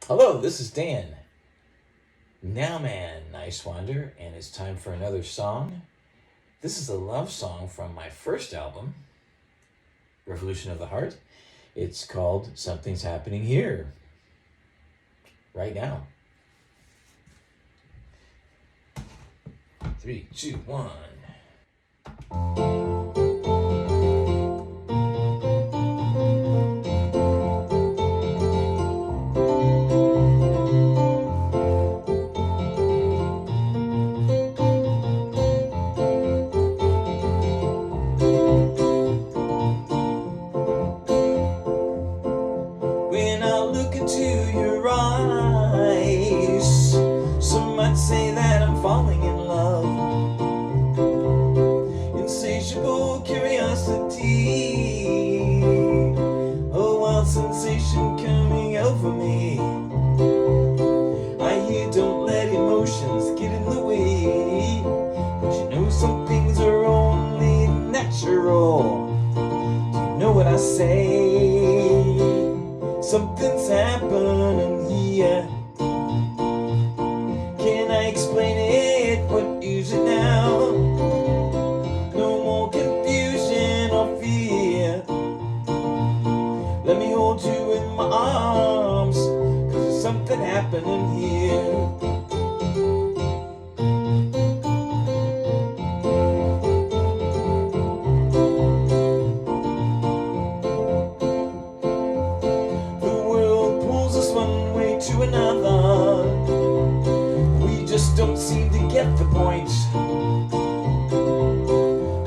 Hello, this is Dan, Nowman Niswander, and it's time for another song. This is a love song from my first album, Revolution of the Heart. It's called Something's Happening Here, right now. 3, 2, 1. When I look into your eyes, some might say that I'm falling in love. Insatiable curiosity, a wild sensation coming over me. I hear don't let emotions get in the way, but you know some things are only natural. Do you know what I say? Something's happening here. Can I explain it? What is it now? No more confusion or fear. Let me hold you in my arms, 'cause there's something happening here. To another, we just don't seem to get the point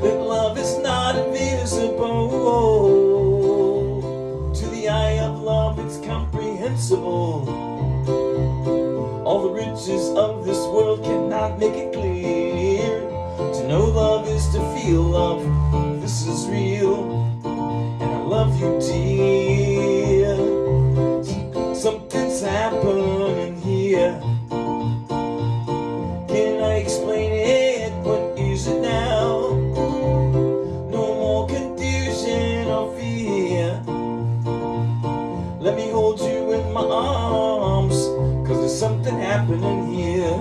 that love is not invisible. To the eye of love it's comprehensible. All the riches of this world cannot make it clear. To know love is to feel love. This is real, and I love you, dear. Something's happening here. Can I explain it? What is it now? No more confusion or fear. Let me hold you in my arms, 'cause there's something happening here.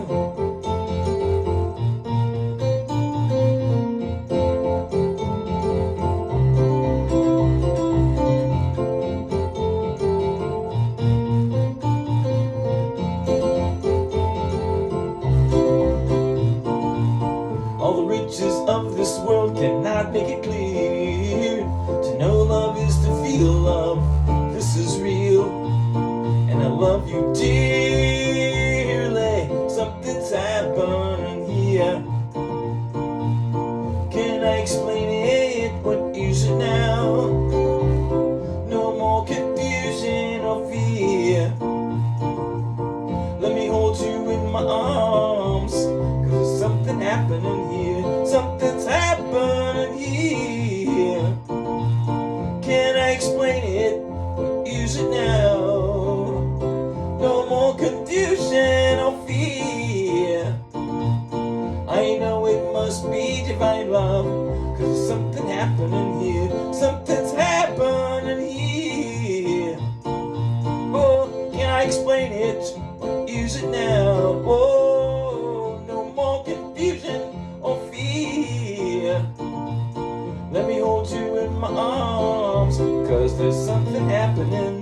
All the riches of this world cannot make it clear. To know love is to feel love. This is real, and I love you dearly. Something's happening here. Can I explain it? What is it now? No more confusion or fear. Let me hold you in my arms, 'cause there's something happening here. Something's happening here. Can I explain it? What is it now? No more confusion or fear. I know it must be divine love, 'cause there's something happening here. Something's happening here. Oh, can I explain it? What is it now? Oh, no more confusion or fear. Let me hold you in my arms, 'cause there's something happening